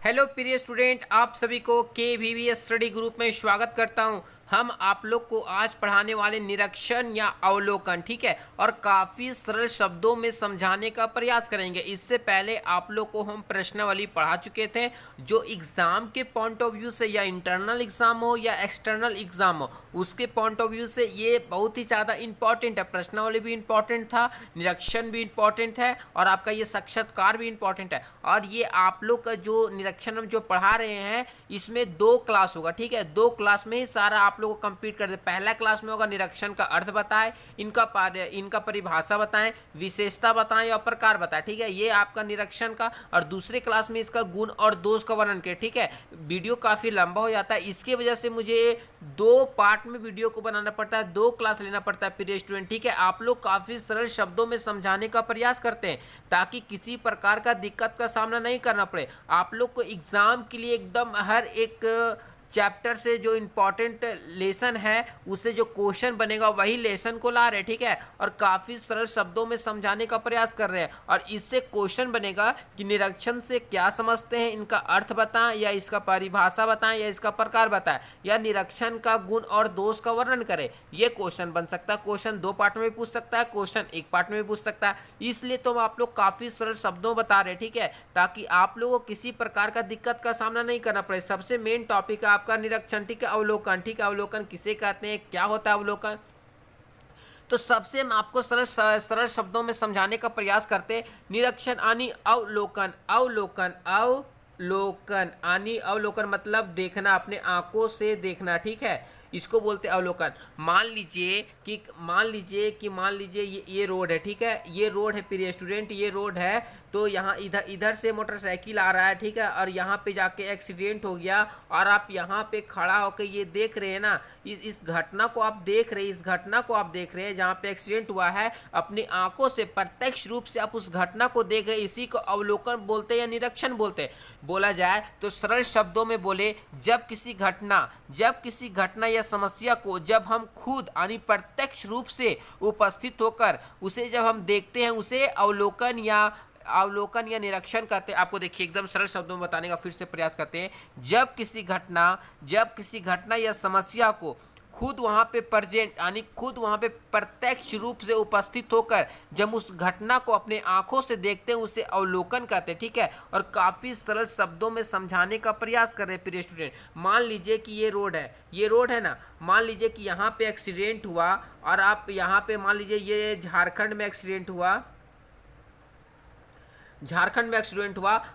Hello प्रिय student, आप सभी को के स्टडी ग्रुप में स्वागत करता हूं। हम आप लोग को आज पढ़ाने वाले निरीक्षण या अवलोकन, ठीक है, और काफ़ी सरल शब्दों में समझाने का प्रयास करेंगे। इससे पहले आप लोग को हम प्रश्नावली पढ़ा चुके थे, जो एग्ज़ाम के पॉइंट ऑफ व्यू से, या इंटरनल एग्ज़ाम हो या एक्सटर्नल एग्ज़ाम हो, उसके पॉइंट ऑफ व्यू से ये बहुत ही ज़्यादा इंपॉर्टेंट है। प्रश्नावली भी इंपॉर्टेंट था, निरीक्षण भी इंपॉर्टेंट है, और आपका ये साक्षात्कार भी इंपॉर्टेंट है। और ये आप लोग का जो निरीक्षण हम जो पढ़ा रहे हैं, इसमें 2 क्लास होगा, ठीक है। 2 क्लास में ही सारा आप लोगों को कंप्लीट कर दे। पहला क्लास में होगा निरीक्षण का अर्थ बताएं, इनका परिभाषा बताएं, विशेषता बताएं और प्रकार बताएं, ठीक है। ये आपका निरीक्षण का। और दूसरे क्लास में इसका गुण और दोष का वर्णन करें, ठीक है। वीडियो काफ़ी लंबा हो जाता है, इसकी वजह से मुझे 2 पार्ट में वीडियो को बनाना पड़ता है, 2 क्लास लेना पड़ता है प्रिय स्टूडेंट, ठीक है। आप लोग काफ़ी सरल शब्दों में समझाने का प्रयास करते हैं, ताकि किसी प्रकार का दिक्कत का सामना नहीं करना पड़े। आप लोग को एग्जाम के लिए एकदम हर एक चैप्टर से जो इम्पॉर्टेंट लेसन है, उससे जो क्वेश्चन बनेगा वही लेसन को ला रहे हैं, ठीक है। और काफ़ी सरल शब्दों में समझाने का प्रयास कर रहे हैं। और इससे क्वेश्चन बनेगा कि निरीक्षण से क्या समझते हैं, इनका अर्थ बताएं, या इसका परिभाषा बताएं, या इसका प्रकार बताएं, या निरीक्षण का गुण और दोष का वर्णन करें। ये क्वेश्चन बन सकता है। क्वेश्चन 2 पार्ट में भी पूछ सकता है, क्वेश्चन 1 पार्ट में भी पूछ सकता है। इसलिए तो हम आप लोग काफ़ी सरल शब्दों बता रहे हैं, ठीक है, ताकि आप लोगों को किसी प्रकार का दिक्कत का सामना नहीं करना पड़े। सबसे मेन टॉपिक है आपका निरीक्षण, ठीक है, अवलोकन, ठीक है। अवलोकन किसे कहते हैं, क्या होता है अवलोकन? तो सबसे हम आपको सरल शब्दों में समझाने का प्रयास करते हैं। निरीक्षण यानी अवलोकन, अवलोकन, अवलोकन यानी अवलोकन मतलब देखना, अपने आंखों से देखना, ठीक है। इसको बोलते हैं अवलोकन। मान लीजिए ये रोड है, ठीक है। ये रोड है प्रिय स्टूडेंट, ये रोड है। तो यहाँ इधर से मोटरसाइकिल आ रहा है, ठीक है, और यहाँ पे जाके एक्सीडेंट हो गया, और आप यहाँ पे खड़ा होकर ये देख रहे हैं ना, इस घटना को आप देख रहे हैं, इस घटना को आप देख रहे हैं जहाँ पे एक्सीडेंट हुआ है। अपनी आंखों से प्रत्यक्ष रूप से आप उस घटना को देख रहे हैं, इसी को अवलोकन बोलते हैं या निरीक्षण बोलते हैं। बोला जाए तो सरल शब्दों में बोले, जब किसी घटना या समस्या को जब हम खुद यानी प्रत्यक्ष रूप से उपस्थित होकर उसे जब हम देखते हैं, उसे अवलोकन या निरीक्षण कहते हैं। आपको देखिए एकदम सरल शब्दों में बताने का फिर से प्रयास करते हैं। जब किसी घटना या समस्या को खुद वहाँ पे प्रेजेंट यानी खुद वहाँ पे प्रत्यक्ष रूप से उपस्थित होकर जब उस घटना को अपने आंखों से देखते हैं, उसे अवलोकन कहते हैं, ठीक है। और काफ़ी सरल शब्दों में समझाने का प्रयास कर रहे हैं प्रिय स्टूडेंट। मान लीजिए कि ये रोड है ना। मान लीजिए कि यहाँ पे एक्सीडेंट हुआ, और आप यहाँ पे मान लीजिए ये झारखंड में एक्सीडेंट हुआ,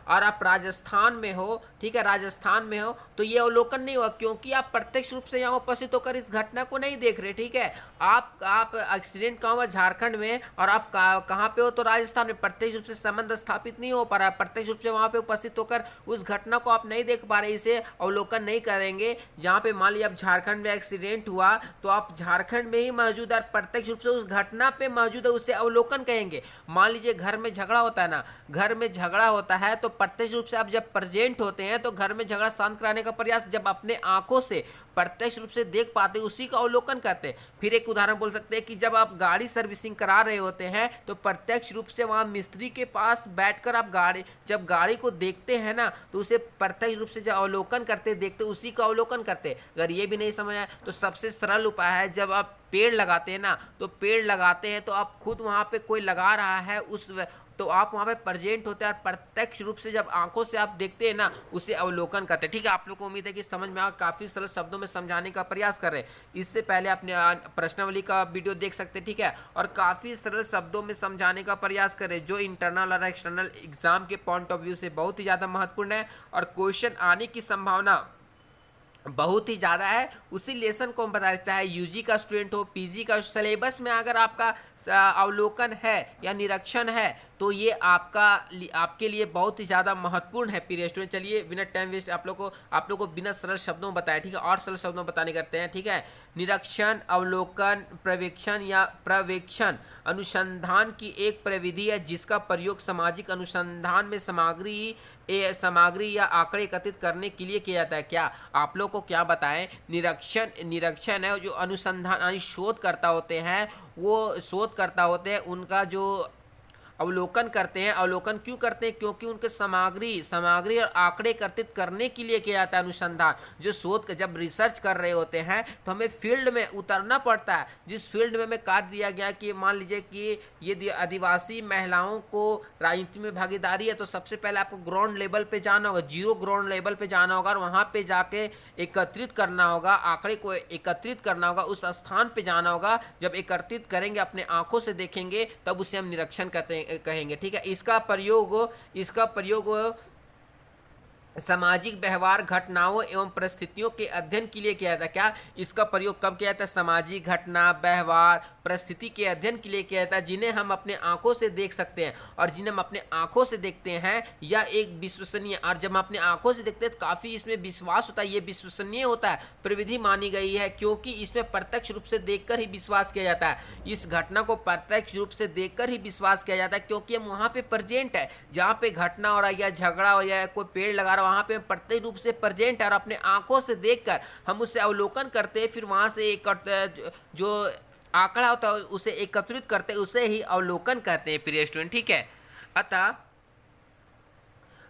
और आप राजस्थान में हो, ठीक है, राजस्थान में हो, तो ये अवलोकन नहीं हुआ, क्योंकि आप प्रत्यक्ष रूप से यहाँ उपस्थित होकर इस घटना को नहीं देख रहे, ठीक है। आप एक्सीडेंट कहाँ हुआ, झारखंड में, और आप कहाँ पे हो, तो राजस्थान में। प्रत्यक्ष रूप से संबंध स्थापित नहीं हो पा रहा, प्रत्यक्ष रूप से वहाँ पे उपस्थित होकर उस घटना को आप नहीं देख पा रहे, इसे अवलोकन नहीं करेंगे। जहाँ पे मान लीजिए अब झारखंड में एक्सीडेंट हुआ, तो आप झारखंड में ही मौजूद है, प्रत्यक्ष रूप से उस घटना पे मौजूद है, उसे अवलोकन कहेंगे। मान लीजिए घर में झगड़ा होता है ना, घर में झगड़ा होता है, तो प्रत्यक्ष रूप से आप जब प्रेजेंट होते हैं, तो घर में झगड़ा शांत कराने का प्रयास जब अपने आंखों से प्रत्यक्ष रूप से देख पाते हैं, उसी का अवलोकन कहते हैं। फिर एक उदाहरण बोल सकते हैं कि जब आप गाड़ी सर्विसिंग करा रहे होते हैं, तो प्रत्यक्ष रूप से वहां मिस्त्री के पास बैठकर आप जब गाड़ी को देखते हैं ना, तो उसे प्रत्यक्ष रूप से जब अवलोकन करते देखते, उसी का अवलोकन करते। अगर ये भी नहीं समझ आए तो सबसे सरल उपाय है, जब आप पेड़ लगाते हैं ना, तो पेड़ लगाते हैं तो आप खुद वहां पे कोई लगा रहा है, तो आप वहाँ पे प्रेजेंट होते हैं, और प्रत्यक्ष रूप से जब आंखों से आप देखते हैं ना, उसे अवलोकन करते हैं, ठीक है। आप लोग को उम्मीद है कि समझ में आ, काफ़ी सरल शब्दों में समझाने का प्रयास कर रहे हैं। इससे पहले अपने प्रश्नावली का वीडियो देख सकते हैं, ठीक है, और काफ़ी सरल शब्दों में समझाने का प्रयास कर रहे हैं, जो इंटरनल और एक्सटर्नल एग्जाम के पॉइंट ऑफ व्यू से बहुत ही ज़्यादा महत्वपूर्ण है, और क्वेश्चन आने की संभावना बहुत ही ज़्यादा है। उसी लेसन को हम बता रहे, चाहे यूजी का स्टूडेंट हो, पीजी का, सिलेबस में अगर आपका अवलोकन है या निरीक्षण है, तो ये आपके लिए बहुत ही ज़्यादा महत्वपूर्ण है प्रिय स्टूडेंट। चलिए बिना टाइम वेस्ट आप लोग को बिना सरल शब्दों में बताया, ठीक है, और सरल शब्दों में बताने करते हैं, ठीक है। निरीक्षण, अवलोकन, पर्यवेक्षण या प्रवेक्षण अनुसंधान की एक प्रविधि है, जिसका प्रयोग सामाजिक अनुसंधान में सामग्री या आंकड़े एकत्रित करने के लिए किया जाता है। क्या आप लोग को क्या बताएं, निरीक्षण है, जो अनुसंधान यानी शोधकर्ता होते हैं, वो शोधकर्ता होते हैं, उनका जो अवलोकन करते हैं। अवलोकन क्यों करते हैं? क्योंकि उनके सामग्री और आंकड़े एकत्रित करने के लिए किया जाता है अनुसंधान। जो शोध जब रिसर्च कर रहे होते हैं तो हमें फील्ड में उतरना पड़ता है, जिस फील्ड में हमें कार्य दिया गया कि मान लीजिए कि ये आदिवासी महिलाओं को राजनीति में भागीदारी है, तो सबसे पहले आपको ग्राउंड लेवल पे जाना होगा, जीरो ग्राउंड लेवल पे जाना होगा और वहाँ पे जाके एकत्रित करना होगा, आंकड़े को एकत्रित करना होगा, उस स्थान पे जाना होगा। जब एकत्रित करेंगे, अपने आंखों से देखेंगे, तब उसे हम निरीक्षण कहेंगे। ठीक है, इसका प्रयोग सामाजिक व्यवहार, घटनाओं एवं परिस्थितियों के अध्ययन के लिए किया जाता है। क्या इसका प्रयोग कब किया जाता है? सामाजिक घटना, व्यवहार, परिस्थिति के अध्ययन के लिए किया जाता है, जिन्हें हम अपने आंखों से देख सकते हैं। और जिन्हें हम अपने आंखों से देखते हैं या एक विश्वसनीय, और जब हम अपने आंखों से देखते हैं तो काफ़ी इसमें विश्वास होता है, ये विश्वसनीय होता है, प्रविधि मानी गई है, क्योंकि इसमें प्रत्यक्ष रूप से देखकर ही विश्वास किया जाता है। इस घटना को प्रत्यक्ष रूप से देखकर ही विश्वास किया जाता है, क्योंकि हम वहाँ पे प्रेजेंट है, जहाँ पे घटना हो रहा है या झगड़ा हो या कोई पेड़ लगा रहा है, वहाँ पे प्रत्यक्ष रूप से प्रेजेंट है और अपने आंखों से देखकर हम उससे अवलोकन करते हैं। फिर वहाँ से एक जो आंकड़ा होता है उसे एकत्रित करते हैं, उसे ही अवलोकन कहते हैं प्रिय स्टूडेंट। ठीक है,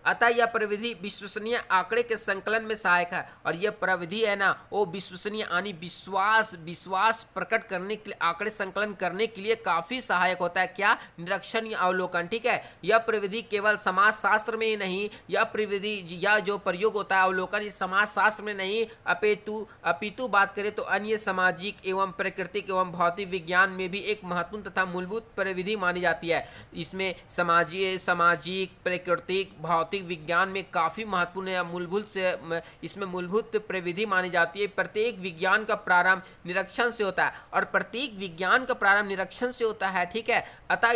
अतः यह प्रविधि विश्वसनीय आंकड़े के संकलन में सहायक है। और यह प्रविधि है ना, वो विश्वसनीय यानी विश्वास प्रकट करने के लिए, आंकड़े संकलन करने के लिए काफी सहायक होता है। क्या? निरीक्षण या अवलोकन। ठीक है, यह प्रविधि केवल समाज शास्त्र में ही नहीं, यह प्रविधि या जो प्रयोग होता है अवलोकन, इस समाज शास्त्र में नहीं अपितु बात करें तो अन्य सामाजिक एवं प्राकृतिक एवं भौतिक विज्ञान में भी एक महत्वपूर्ण तथा मूलभूत प्रविधि मानी जाती है। इसमें सामाजिक, प्राकृतिक, भौतिक विज्ञान में काफी महत्वपूर्ण है, मूलभूत से इसमें मूलभूत प्रविधि मानी जाती है। प्रत्येक विज्ञान का प्रारंभ निरीक्षण से होता है और प्रत्येक विज्ञान का प्रारंभ निरीक्षण से होता है। ठीक है, अतः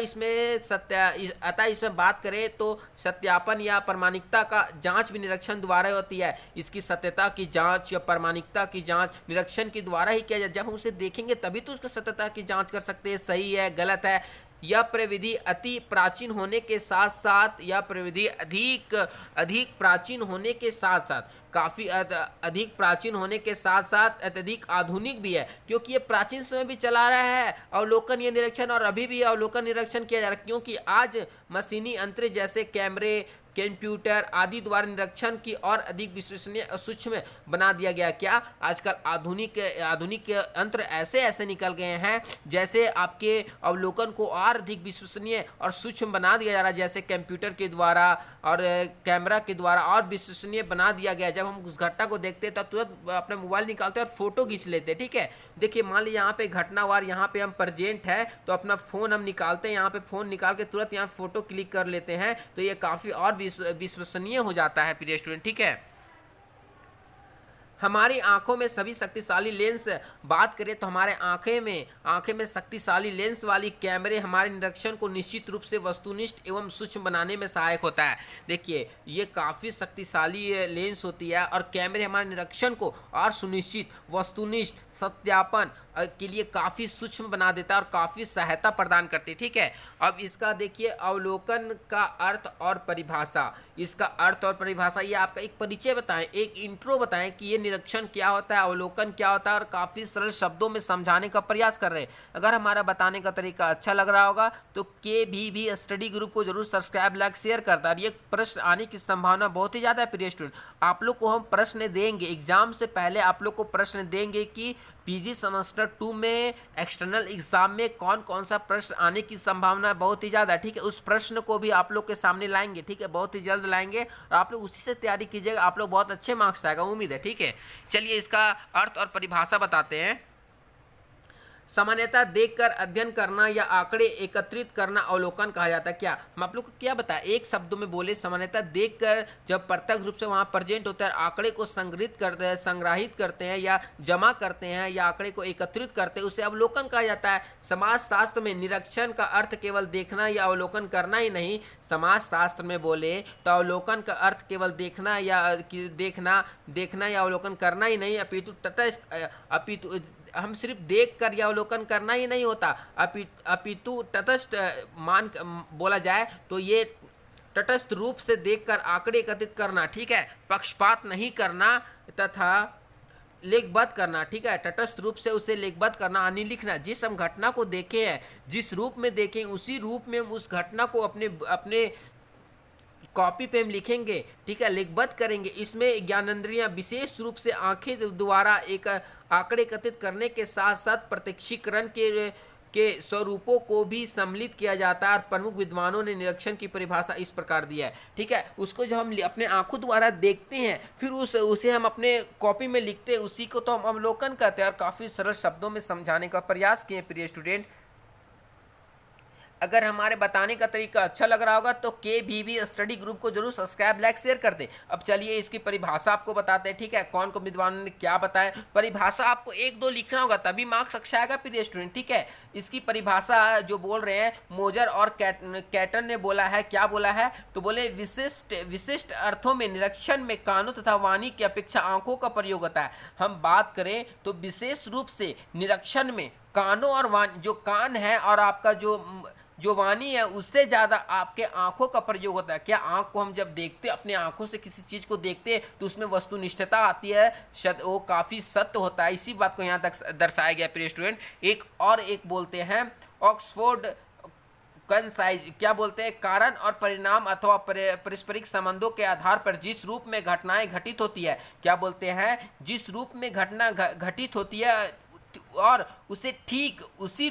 इसमें बात करें तो सत्यापन या प्रामाणिकता का जांच भी निरीक्षण द्वारा होती है। इसकी सत्यता की जांच या प्रामाणिकता की जांच निरीक्षण के द्वारा ही किया जाए। जब हम उसे देखेंगे तभी तो उसकी सत्यता की जांच कर सकते हैं, सही है गलत है। यह प्रविधि अति प्राचीन होने के साथ साथ, यह प्रविधि अधिक प्राचीन होने के साथ साथ, काफ़ी अधिक प्राचीन होने के साथ साथ अत्यधिक आधुनिक भी है, क्योंकि ये प्राचीन समय भी चला रहा है अवलोकन या निरीक्षण, और अभी भी अवलोकन निरीक्षण किया जा रहा है, क्योंकि आज मशीनी यंत्र जैसे कैमरे, कंप्यूटर आदि द्वारा निरीक्षण की और अधिक विश्वसनीय सूक्ष्म बना दिया गया। क्या? आजकल आधुनिक यंत्र ऐसे निकल गए हैं, जैसे आपके अवलोकन को और अधिक विश्वसनीय और सूक्ष्म बना दिया जा रहा है, जैसे कंप्यूटर के द्वारा और कैमरा के द्वारा और विश्वसनीय बना दिया गया। जब हम उस घटना को देखते हैं तब तुरंत अपना मोबाइल निकालते हैं और फोटो खींच लेते हैं। ठीक है, देखिए मान लीजिए यहाँ पे घटनावार, यहाँ पे हम प्रेजेंट है तो अपना फोन हम निकालते हैं, यहाँ पे फोन निकाल के तुरंत यहाँ फोटो क्लिक कर लेते हैं, तो ये काफी और विश्वसनीय हो जाता है प्रिय स्टूडेंट। ठीक है, हमारी आंखों में सभी शक्तिशाली लेंस, बात करें तो हमारे आंखें में शक्तिशाली लेंस वाली कैमरे हमारे निरीक्षण को निश्चित रूप से वस्तुनिष्ठ एवं सूक्ष्म बनाने में सहायक होता है। देखिए ये काफ़ी शक्तिशाली लेंस होती है और कैमरे हमारे निरीक्षण को और सुनिश्चित, वस्तुनिष्ठ, सत्यापन के लिए काफ़ी सूक्ष्म बना देता है और काफ़ी सहायता प्रदान करती है। ठीक है, अब इसका देखिए अवलोकन का अर्थ और परिभाषा, इसका अर्थ और परिभाषा, ये आपका एक परिचय बताएं, एक इंट्रो बताएं कि ये निरीक्षण क्या होता है, अवलोकन क्या होता है, और काफ़ी सरल शब्दों में समझाने का प्रयास कर रहे हैं। अगर हमारा बताने का तरीका अच्छा लग रहा होगा तो KVV स्टडी ग्रुप को जरूर सब्सक्राइब, लाइक, शेयर करता है। ये प्रश्न आने की संभावना बहुत ही ज़्यादा है प्रिय स्टूडेंट। आप लोग को हम प्रश्न देंगे, एग्जाम से पहले आप लोग को प्रश्न देंगे कि PG सेमेस्टर 2 में एक्सटर्नल एग्जाम में कौन कौन सा प्रश्न आने की संभावना बहुत ही ज़्यादा है। ठीक है, उस प्रश्न को भी आप लोग के सामने लाएंगे। ठीक है, बहुत ही जल्द लाएंगे और आप लोग उसी से तैयारी कीजिएगा, आप लोग बहुत अच्छे मार्क्स आएगा, उम्मीद है। ठीक है, चलिए इसका अर्थ और परिभाषा बताते हैं। सामान्यतः देखकर अध्ययन करना या आंकड़े एकत्रित करना अवलोकन कहा जाता है। क्या हम आप लोग को क्या बताया, एक शब्दों में बोले, सामान्यतः देखकर जब प्रत्यक्ष रूप से वहां प्रेजेंट होता है, आंकड़े को संग्रहित करते हैं या जमा करते हैं या आंकड़े को एकत्रित करते हैं, उसे अवलोकन कहा जाता है। समाज शास्त्र में निरीक्षण का अर्थ केवल देखना या अवलोकन करना ही नहीं, समाज शास्त्र में बोले तो अवलोकन का अर्थ केवल देखना या अवलोकन करना ही नहीं, अपितु हम सिर्फ देख कर या अवलोकन करना ही नहीं होता, अपितु तटस्थ मान बोला जाए तो ये तटस्थ रूप से देखकर आंकड़े एकत्रित करना। ठीक है, पक्षपात नहीं करना तथा लेखबद्ध करना, ठीक है, तटस्थ रूप से उसे लेखबद्ध करना यानी लिखना। जिस हम घटना को देखे हैं, जिस रूप में देखें, उसी रूप में हम उस घटना को अपने अपने कॉपी पे हम लिखेंगे, ठीक है, लिखबद्ध करेंगे। इसमें ज्ञानेंद्रियां विशेष रूप से आंखें द्वारा एक आंकड़े एकत्रित करने के साथ साथ प्रत्यक्षीकरण के स्वरूपों को भी सम्मिलित किया जाता है। और प्रमुख विद्वानों ने निरीक्षण की परिभाषा इस प्रकार दिया है, ठीक है। उसको जब हम अपने आंखों द्वारा देखते हैं, फिर उसे हम अपने कॉपी में लिखते हैं, उसी को तो हम अवलोकन करते हैं। और काफ़ी सरल शब्दों में समझाने का प्रयास किए प्रिय स्टूडेंट। अगर हमारे बताने का तरीका अच्छा लग रहा होगा तो KVV स्टडी ग्रुप को जरूर सब्सक्राइब, लाइक, शेयर कर दें। अब चलिए इसकी परिभाषा आपको बताते हैं, ठीक है, कौन कौन विद्वानों ने क्या बताया। परिभाषा आपको एक दो लिखना होगा, तभी मार्क्स अच्छा आएगा प्रिय स्टूडेंट, ठीक है। इसकी परिभाषा जो बोल रहे हैं मोजर और कैटन ने बोला है, क्या बोला है, तो बोले विशिष्ट अर्थों में निरीक्षण में कानों तथा वाणी की अपेक्षा आंखों का प्रयोग होता है। हम बात करें तो विशेष रूप से निरीक्षण में कानों और वाणी, जो कान है और आपका जो वाणी है, उससे ज़्यादा आपके आंखों का प्रयोग होता है। क्या आंख को हम जब देखते हैं, अपने आंखों से किसी चीज़ को देखते हैं, तो उसमें वस्तुनिष्ठता आती है, वो काफ़ी सत्य होता है। इसी बात को यहाँ तक दर्शाया गया प्रिय स्टूडेंट। एक बोलते हैं ऑक्सफोर्ड कंसाइज, क्या बोलते हैं, कारण और परिणाम अथवा पारस्परिक संबंधों के आधार पर जिस रूप में घटनाएं घटित होती है, क्या बोलते हैं, जिस रूप में घटना घटित होती है और उसे ठीक उसी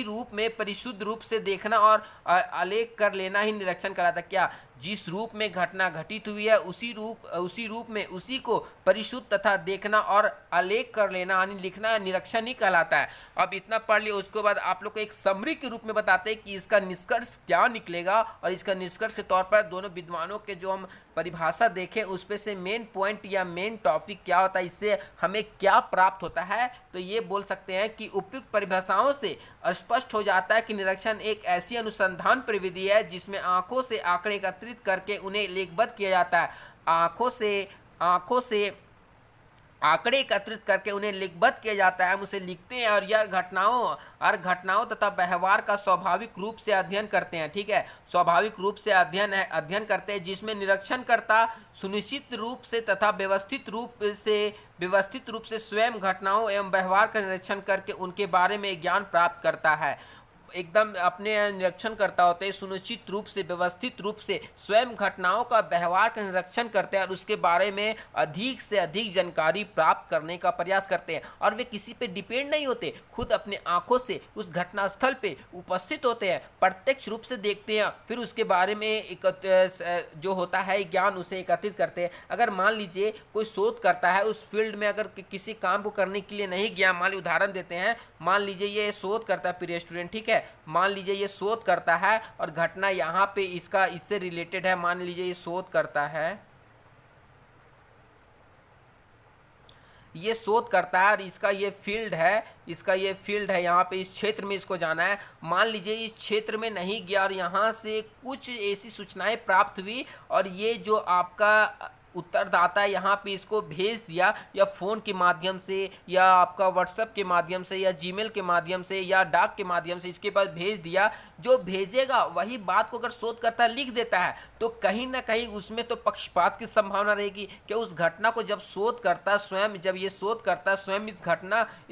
रूप में परिशुद्ध रूप से देखना और आलेख कर लेना ही निरीक्षण कहलाता है। क्या, जिस रूप में घटना घटित हुई है उसी रूप में उसी को परिशुद्ध तथा देखना और आलेख कर लेना यानी लिखना निरीक्षण ही कहलाता है। अब इतना पढ़ लिया, उसके बाद आप लोग को एक समरी के रूप में बताते हैं कि इसका निष्कर्ष क्या निकलेगा। और इसका निष्कर्ष के तौर पर दोनों विद्वानों के जो हम परिभाषा देखें उस पे से मेन पॉइंट या मेन टॉपिक क्या होता है, इससे हमें क्या प्राप्त होता है, तो ये बोल सकते हैं कि उपयुक्त परिभाषाओं से स्पष्ट हो जाता है कि निरीक्षण एक ऐसी अनुसंधान प्रविधि है जिसमें आंखों से आंकड़े एकत्रित करके उन्हें लेखबद्ध किया जाता है। आंखों से आंकड़े एकत्रित करके उन्हें लिखबद्ध किया जाता है, हम उसे लिखते हैं और यह घटनाओं तथा व्यवहार का स्वाभाविक रूप से अध्ययन करते हैं, ठीक है, स्वाभाविक रूप से अध्ययन करते हैं, जिसमें निरीक्षणकर्ता सुनिश्चित रूप से तथा व्यवस्थित रूप से स्वयं घटनाओं एवं व्यवहार का निरीक्षण करके उनके बारे में ज्ञान प्राप्त करता है। एकदम अपने निरीक्षण करता होते हैं, सुनिश्चित रूप से व्यवस्थित रूप से स्वयं घटनाओं का व्यवहार का निरीक्षण करते हैं और उसके बारे में अधिक से अधिक जानकारी प्राप्त करने का प्रयास करते हैं। और वे किसी पे डिपेंड नहीं होते, खुद अपने आंखों से उस घटनास्थल पे उपस्थित होते हैं, प्रत्यक्ष रूप से देखते हैं, फिर उसके बारे में जो होता है ज्ञान उसे एकत्रित करते हैं। अगर मान लीजिए कोई शोध करता है, उस फील्ड में अगर किसी काम को करने के लिए नहीं गया, मान लीजिए उदाहरण देते हैं, मान लीजिए ये शोध करता है प्रिय स्टूडेंट, ठीक है, मान लीजिए ये शोध करता है और घटना यहाँ पे इससे रिलेटेड है, मान लीजिए ये शोध करता है, ये शोध करता है और इसका ये फील्ड है, यहाँ पे इस क्षेत्र में इसको जाना है। मान लीजिए इस क्षेत्र में नहीं गया और यहाँ से कुछ ऐसी सूचनाएं प्राप्त हुई और ये जो आपका उत्तरदाता यहाँ पे इसको भेज दिया, या फ़ोन के माध्यम से या आपका व्हाट्सएप के माध्यम से या जीमेल के माध्यम से या डाक के माध्यम से इसके पास भेज दिया। जो भेजेगा वही बात को अगर शोधकर्ता लिख देता है तो कहीं ना कहीं उसमें तो पक्षपात की संभावना रहेगी कि उस घटना को जब शोधकर्ता स्वयं इस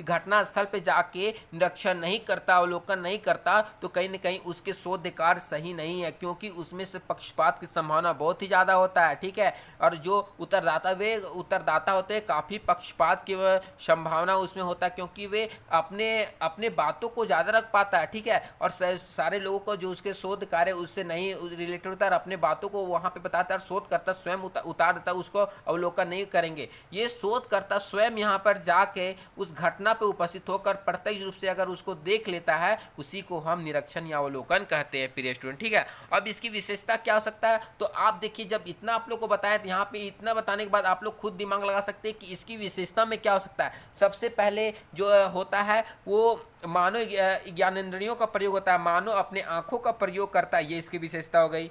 घटना स्थल पे जाके निरीक्षण नहीं करता, अवलोकन नहीं करता, तो कहीं ना कहीं उसके शोध कार्य सही नहीं है, क्योंकि उसमें से पक्षपात की संभावना बहुत ही ज़्यादा होता है, ठीक है। और जो उत्तरदाता होते हैं काफ़ी पक्षपात की संभावना उसमें होता है, क्योंकि वे अपने बातों को ज़्यादा रख पाता है, ठीक है, और सारे लोगों को जो उसके शोध कार्य उससे नहीं रिलेटेड होता है अपने बातों को वहाँ पे बताता है, शोधकर्ता स्वयं उतार देता है, उसको अवलोकन नहीं करेंगे। ये शोधकर्ता स्वयं यहाँ पर जाके उस घटना पे उपस्थित होकर प्रत्यक्ष रूप से अगर उसको देख लेता है, उसी को हम निरीक्षण या अवलोकन कहते हैं प्रिय स्टूडेंट, ठीक है। अब इसकी विशेषता क्या हो सकता है, तो आप देखिए, जब इतना आप लोग को बताया तो यहाँ पे इतना बताने के बाद आप लोग खुद दिमाग लगा सकते हैं कि इसकी विशेषता में क्या हो सकता है। सबसे पहले जो होता है वो मानव ज्ञानेंद्रियों का प्रयोग होता है, मानव अपने आंखों का प्रयोग करता है, ये इसकी विशेषता हो गई।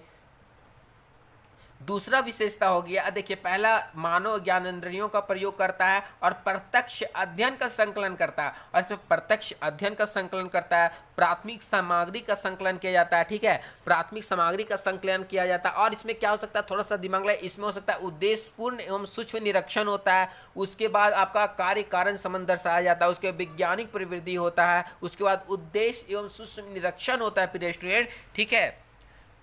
दूसरा विशेषता हो गया, देखिए पहला मानव ज्ञानेंद्रियों का प्रयोग करता है और प्रत्यक्ष अध्ययन का संकलन करता है, और इसमें प्रत्यक्ष अध्ययन का संकलन करता है, प्राथमिक सामग्री का संकलन किया जाता है, ठीक है, प्राथमिक सामग्री का संकलन किया जाता है। और इसमें क्या हो सकता है, थोड़ा सा दिमाग लगाए, इसमें हो सकता है उद्देश्यपूर्ण एवं सूक्ष्म निरीक्षण होता है, उसके बाद आपका कार्य कारण संबंध दर्शाया जाता है, उसके वैज्ञानिक प्रवृत्ति होता है, उसके बाद उद्देश्य एवं सूक्ष्म निरीक्षण होता है प्रिय स्टूडेंट, ठीक है।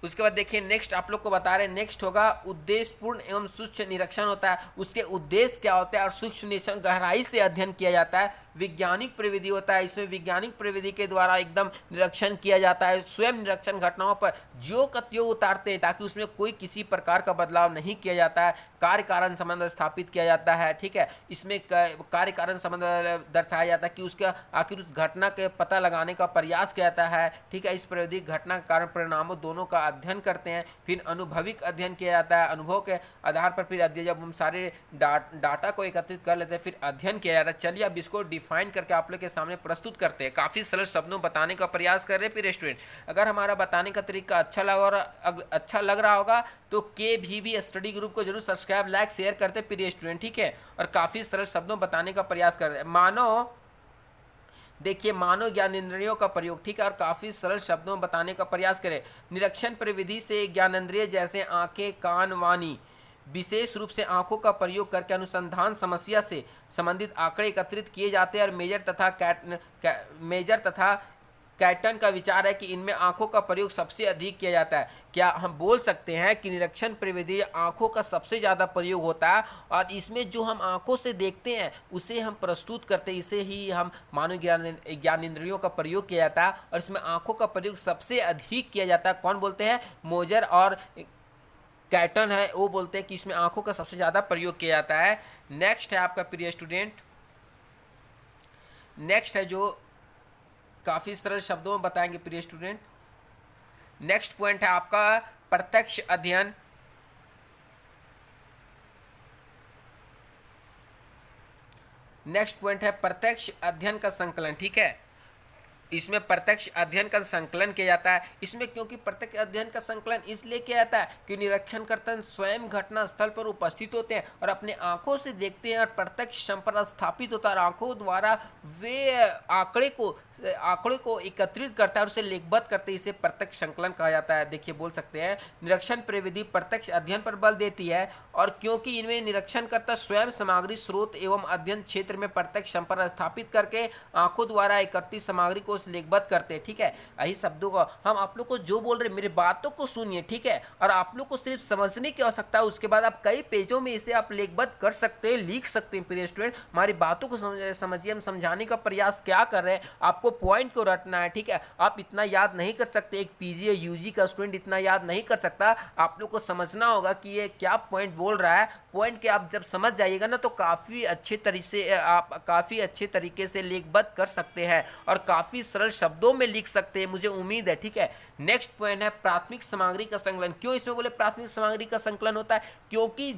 उसके बाद देखिए नेक्स्ट आप लोग को बता रहे हैं, नेक्स्ट होगा उद्देश्यपूर्ण एवं सूक्ष्म निरीक्षण होता है, उसके उद्देश्य क्या होता है और सूक्ष्म निरीक्षण गहराई से अध्ययन किया जाता है। वैज्ञानिक प्रविधि होता है, इसमें वैज्ञानिक प्रविधि के द्वारा एकदम निरीक्षण किया जाता है, स्वयं निरीक्षण घटनाओं पर ज्यों का त्यों उतारते हैं ताकि उसमें कोई किसी प्रकार का बदलाव नहीं किया जाता है, कार्य कारण संबंध स्थापित किया जाता है, ठीक है। इसमें कार्य कारण संबंध दर्शाया जाता है कि उसका आखिर उस घटना के पता लगाने का प्रयास किया जाता है, ठीक है। इस प्रविधि घटना के कारण परिणामों दोनों का अध्ययन करते हैं, फिर अनुभविक अध्ययन किया जाता है, अनुभव के आधार पर फिर अध्ययन, जब हम सारे डाटा को एकत्रित कर लेते हैं फिर अध्ययन किया जाता है। चलिए अब इसको डिफाइन करके आप लोग के सामने प्रस्तुत करते हैं, काफ़ी सरल शब्दों बताने का प्रयास कर रहे हैं फिर स्टूडेंट। अगर हमारा बताने का तरीका अच्छा लग रहा होगा तो KVV स्टडी ग्रुप को जरूर सब्सक्राइब, लाइक, शेयर करते प्रिय स्टूडेंट, ठीक है। और काफ़ी सरल शब्दों बताने का प्रयास कर रहे हैं। देखिए मानव ज्ञानेंद्रियों का प्रयोग, ठीक है, और काफ़ी सरल शब्दों में बताने का प्रयास करें। निरीक्षण प्रविधि से ज्ञानेंद्रिय जैसे आंखें, कान, वाणी, विशेष रूप से आंखों का प्रयोग करके अनुसंधान समस्या से संबंधित आंकड़े एकत्रित किए जाते हैं, और मेजर तथा कैटन का विचार है कि इनमें आंखों का प्रयोग सबसे अधिक किया जाता है। क्या हम बोल सकते हैं कि निरीक्षण प्रविधि आंखों का सबसे ज़्यादा प्रयोग होता है, और इसमें जो हम आंखों से देखते हैं उसे हम प्रस्तुत करते हैं, इसे ही हम मानव ज्ञानेंद्रियों का प्रयोग किया जाता है, और इसमें आंखों का प्रयोग सबसे अधिक किया जाता है। कौन बोलते हैं, मोजर और कैटन है, वो बोलते हैं कि इसमें आंखों का सबसे ज़्यादा प्रयोग किया जाता है। नेक्स्ट है आपका प्रिय स्टूडेंट, नेक्स्ट है जो काफ़ी सरल शब्दों में बताएंगे प्रिय स्टूडेंट। नेक्स्ट पॉइंट है आपका प्रत्यक्ष अध्ययन। नेक्स्ट पॉइंट है प्रत्यक्ष अध्ययन का संकलन, ठीक है। इसमें प्रत्यक्ष अध्ययन का संकलन किया जाता है। इसमें क्योंकि प्रत्यक्ष अध्ययन का संकलन इसलिए किया जाता है कि निरीक्षणकर्ता स्वयं घटना स्थल पर उपस्थित होते हैं और अपने आंखों से देखते हैं, और प्रत्यक्ष संपर्क स्थापित होता है, और आंखों द्वारा वे आंकड़े को एकत्रित करता है और उसे लेखबद्ध करते हैं, इसे प्रत्यक्ष संकलन कहा जाता है। देखिए बोल सकते हैं निरीक्षण प्रविधि प्रत्यक्ष अध्ययन पर बल देती है, और क्योंकि इनमें निरीक्षणकर्ता स्वयं सामग्री स्रोत एवं अध्ययन क्षेत्र में प्रत्यक्ष संपर्क स्थापित करके आंखों द्वारा एकत्रित सामग्री को लेखबद्ध करते हैं, ठीक है। यही शब्दों का हम आप लोग को जो बोल रहे, मेरी बातों को सुनिए, ठीक है, और आप लोग को सिर्फ समझने की आवश्यकता है, उसके बाद आप कई पेजों में इसे आप लेखबद्ध कर सकते हैं, लिख सकते हैं प्रिय स्टूडेंट। हमारी बातों को समझिए, हम समझाने का प्रयास क्या कर रहे हैं, आपको पॉइंट को रटना है, ठीक है। आप इतना याद नहीं कर सकते, एक PG या UG का स्टूडेंट इतना याद नहीं कर सकता। आप लोग को समझना होगा कि ये क्या पॉइंट बोल रहा है, पॉइंट के आप जब समझ जाइएगा ना तो काफ़ी अच्छे तरीके से लेखबद्ध कर सकते हैं और काफ़ी सरल शब्दों में लिख सकते हैं, मुझे उम्मीद है, ठीक है। नेक्स्ट पॉइंट है प्राथमिक सामग्री का संकलन। क्यों इसमें बोले प्राथमिक सामग्री का संकलन होता है, क्योंकि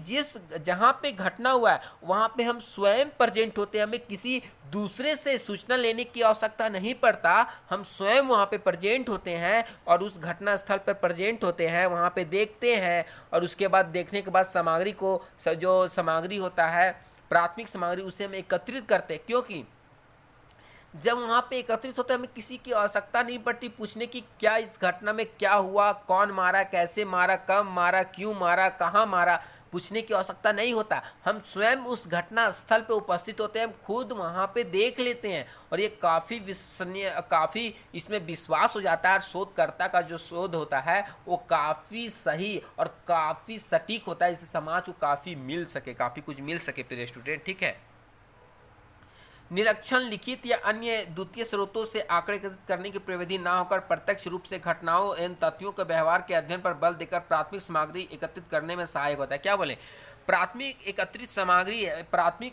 जहां पे घटना हुआ है वहां पे हम स्वयं प्रेजेंट होते हैं, हमें किसी दूसरे से सूचना लेने की आवश्यकता नहीं पड़ता, हम स्वयं वहां पे प्रेजेंट होते हैं और उस घटना स्थल पर प्रेजेंट होते हैं, वहां पे देखते हैं, और उसके बाद देखने के बाद सामग्री को, जो सामग्री होता है प्राथमिक सामग्री, उसे हम एकत्रित करते हैं। क्योंकि जब वहाँ पे एकत्रित होते हैं हमें किसी की आवश्यकता नहीं पड़ती पूछने की क्या इस घटना में क्या हुआ, कौन मारा, कैसे मारा, कब मारा, क्यों मारा, कहाँ मारा, पूछने की आवश्यकता नहीं होता। हम स्वयं उस घटना स्थल पे उपस्थित होते हैं, हम खुद वहाँ पे देख लेते हैं, और ये काफ़ी विश्वसनीय, काफ़ी इसमें विश्वास हो जाता है। और शोधकर्ता का जो शोध होता है वो काफ़ी सही और काफ़ी सटीक होता है, इससे समाज को काफ़ी कुछ मिल सके प्रिय स्टूडेंट, ठीक है। निरीक्षण लिखित या अन्य द्वितीय स्रोतों से आंकड़े एकत्रित करने की प्रविधि न होकर प्रत्यक्ष रूप से घटनाओं एवं तथ्यों के व्यवहार के अध्ययन पर बल देकर प्राथमिक सामग्री एकत्रित करने में सहायक होता है। क्या बोले, प्राथमिक सामग्री एकत्रित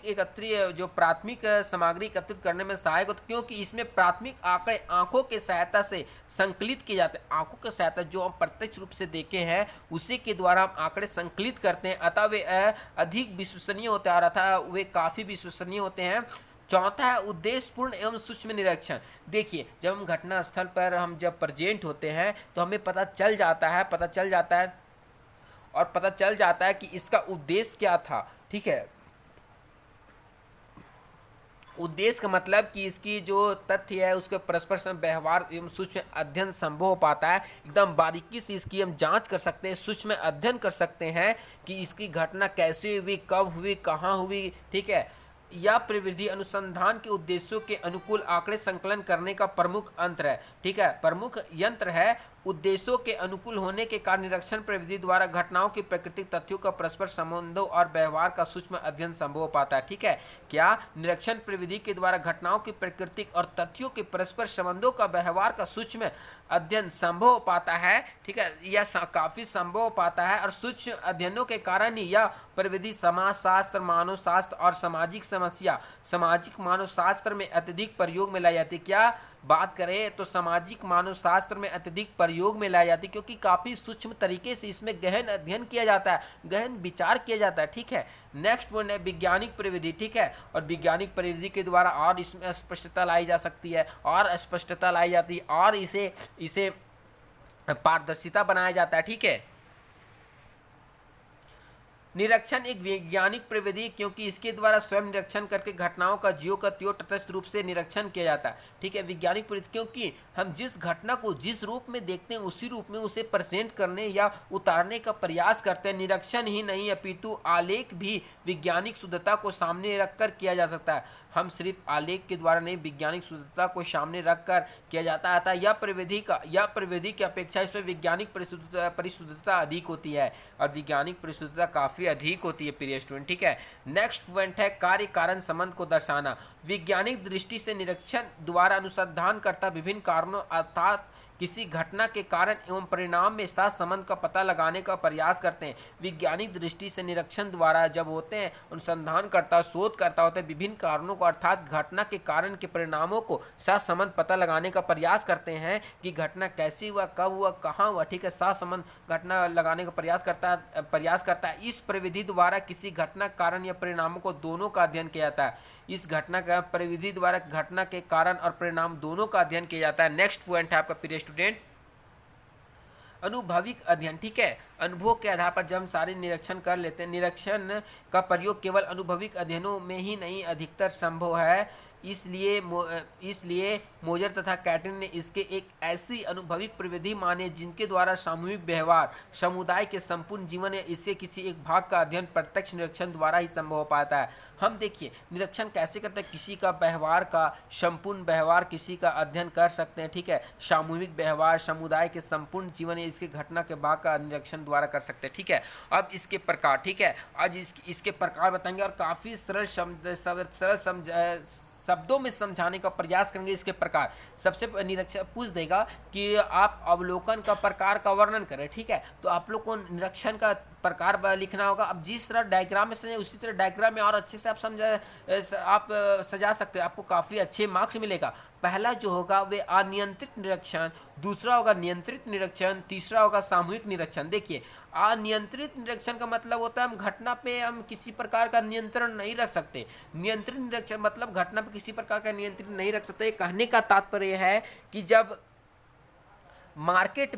करने में सहायक होता है, क्योंकि इसमें प्राथमिक आंकड़े आंखों के सहायता से संकलित किए जाते हैं। आंखों के सहायता जो हम प्रत्यक्ष रूप से देखे हैं उसी के द्वारा हम आंकड़े संकलित करते हैं, अतः वे अधिक विश्वसनीय होते हैं, अतः वे काफ़ी विश्वसनीय होते हैं। चौथा है उद्देश्यपूर्ण एवं सूक्ष्म निरीक्षण। देखिए जब हम घटना स्थल पर हम जब प्रेजेंट होते हैं तो हमें पता चल जाता है और पता चल जाता है कि इसका उद्देश्य क्या था, ठीक है। उद्देश्य का मतलब कि इसकी जो तथ्य है उसके परस्पर व्यवहार एवं सूक्ष्म अध्ययन संभव हो पाता है। एकदम बारीकी से इसकी हम जांच कर सकते हैं, सूक्ष्म अध्ययन कर सकते हैं कि इसकी घटना कैसे हुई, कब हुई, कहाँ हुई, ठीक है। यह प्रविधि अनुसंधान के उद्देश्यों के अनुकूल आंकड़े संकलन करने का प्रमुख यंत्र है, ठीक है, प्रमुख यंत्र है। उद्देश्यों के अनुकूल होने के कारण निरीक्षण प्रविधि द्वारा घटनाओं की प्राकृतिक तथ्यों का परस्पर संबंधों और व्यवहार का सूक्ष्म अध्ययन संभव हो पाता है, ठीक है। क्या निरीक्षण प्रविधि के द्वारा घटनाओं की प्राकृतिक और तथ्यों के परस्पर संबंधों का व्यवहार का सूक्ष्म अध्ययन संभव हो पाता है, ठीक है। यह काफी संभव हो पाता है और सूक्ष्म अध्ययनों के कारण ही यह प्रविधि समाजशास्त्र, मानव शास्त्र और सामाजिक समस्या सामाजिक मानव शास्त्र में अत्यधिक प्रयोग में लाई जाती है। क्या बात करें तो सामाजिक मानव शास्त्र में अत्यधिक प्रयोग में लाई जाती है, क्योंकि काफी सूक्ष्म तरीके से इसमें गहन अध्ययन किया जाता है, गहन विचार किया जाता है, ठीक है। नेक्स्ट पॉइंट है वैज्ञानिक प्रविधि, ठीक है। और वैज्ञानिक प्रविधि के द्वारा और इसमें स्पष्टता लाई जा सकती है, और स्पष्टता लाई जाती है, और इसे इसे पारदर्शिता बनाया जाता है, ठीक है। निरीक्षण एक वैज्ञानिक प्रविधि, क्योंकि इसके द्वारा स्वयं निरीक्षण करके घटनाओं का ज्यों का त्यों तटस्थ रूप से निरीक्षण किया जाता है, ठीक है। वैज्ञानिक प्रविधि क्योंकि हम जिस घटना को जिस रूप में देखते हैं उसी रूप में उसे प्रेजेंट करने या उतारने का प्रयास करते हैं। निरीक्षण ही नहीं अपितु आलेख भी वैज्ञानिक शुद्धता को सामने रखकर किया जा सकता है। हम सिर्फ आलेख के द्वारा नहीं, वैज्ञानिक शुद्धता को सामने रखकर किया जाता है। यह प्रविधि की अपेक्षा इसमें वैज्ञानिक परिशुद्धता अधिक होती है, और वैज्ञानिक परिशुद्धता काफी अधिक होती है प्रिय स्टूडेंट, ठीक है। नेक्स्ट पॉइंट है कार्य कारण संबंध को दर्शाना। वैज्ञानिक दृष्टि से निरीक्षण द्वारा अनुसंधान करता विभिन्न कारणों अर्थात किसी घटना के कारण एवं परिणाम में साथ संबंध का पता लगाने का प्रयास करते हैं। वैज्ञानिक दृष्टि से निरीक्षण द्वारा जब होते हैं, अनुसंधान करता शोध करता होता है विभिन्न कारणों को अर्थात घटना के कारण के परिणामों को साथ संबंध पता लगाने का प्रयास करते हैं कि घटना कैसी हुआ, कब हुआ, कहाँ हुआ, ठीक है। साथ संबंध घटना लगाने का प्रयास करता है। इस प्रविधि द्वारा किसी घटना कारण या परिणामों को दोनों का अध्ययन किया जाता है। इस घटना का प्रविधि द्वारा घटना के कारण और परिणाम दोनों का अध्ययन किया जाता है। नेक्स्ट पॉइंट है आपका प्रिय स्टूडेंट अनुभविक अध्ययन, ठीक है। अनुभव के आधार पर जब हम सारे निरीक्षण कर लेते हैं, निरीक्षण का प्रयोग केवल अनुभविक अध्ययनों में ही नहीं अधिकतर संभव है। इसलिए मोजर तथा कैटन ने इसके एक ऐसी अनुभविक प्रविधि माने जिनके द्वारा सामूहिक व्यवहार, समुदाय के संपूर्ण जीवन या इसके किसी एक भाग का अध्ययन प्रत्यक्ष निरीक्षण द्वारा ही संभव हो पाता है। हम देखिए निरीक्षण कैसे करते हैं, किसी का व्यवहार का संपूर्ण व्यवहार किसी का अध्ययन कर सकते हैं, ठीक है। सामूहिक व्यवहार, समुदाय के संपूर्ण जीवन या इसके घटना के भाग का निरीक्षण द्वारा कर सकते हैं, ठीक है। अब इसके प्रकार, ठीक है, आज इसके प्रकार बताएंगे और काफी सरल शब्दों में समझाने का प्रयास करेंगे। इसके प्रकार सबसे निरीक्षण पूछ देगा कि आप अवलोकन का प्रकार का वर्णन करें, ठीक है। तो आप लोग को निरीक्षण का प्रकार लिखना होगा। अब जिस तरह डायग्राम में सजाए उसी तरह डायग्राम में और अच्छे से आप सजा सकते हो, आपको काफ़ी अच्छे मार्क्स मिलेगा। पहला जो होगा वे अनियंत्रित निरीक्षण, दूसरा होगा नियंत्रित निरीक्षण, तीसरा होगा सामूहिक निरीक्षण। देखिए अनियंत्रित निरीक्षण का मतलब होता है हम घटना पे हम किसी प्रकार का नियंत्रण नहीं रख सकते। नियंत्रित निरीक्षण मतलब घटना पे किसी प्रकार का नियंत्रण नहीं रख सकते। कहने का तात्पर्य है कि जब मार्केट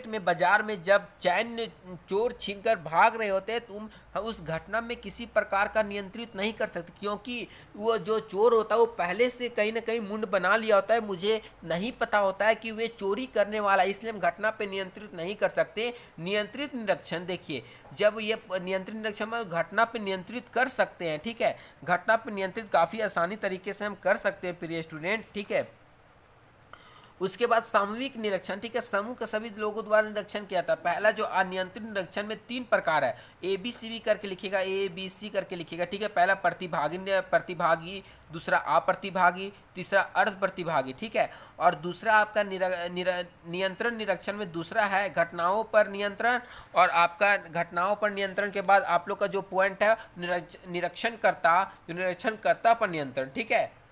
में बाजार में जब चैन चोर छीनकर भाग रहे होते हैं, तुम उस घटना में किसी प्रकार का नियंत्रित नहीं कर सकते, क्योंकि वो जो चोर होता है वो पहले से कहीं ना कहीं मुंड बना लिया होता है। मुझे नहीं पता होता है कि वे चोरी करने वाला, इसलिए हम घटना पे नियंत्रित नहीं कर सकते। नियंत्रित निरीक्षण देखिए, जब ये नियंत्रित निरीक्षण में घटना पे नियंत्रित कर सकते हैं, ठीक है। घटना पे नियंत्रित काफ़ी आसानी तरीके से हम कर सकते हैं प्रिय स्टूडेंट, ठीक है। उसके बाद सामूहिक निरीक्षण, ठीक है। समूह के सभी लोगों द्वारा निरीक्षण किया था। पहला जो अनियंत्रित निरीक्षण में 3 प्रकार है, ABCD करके लिखिएगा, ABC करके लिखिएगा, ठीक है। पहला प्रतिभागी, दूसरा अप्रतिभागी, तीसरा अर्ध प्रतिभागी, ठीक है। और दूसरा आपका नियंत्रण निरीक्षण में दूसरा है घटनाओं पर नियंत्रण, और आपका घटनाओं पर नियंत्रण के बाद आप लोग का जो पॉइंट है निरीक्षणकर्ता पर नियंत्रण, ठीक है।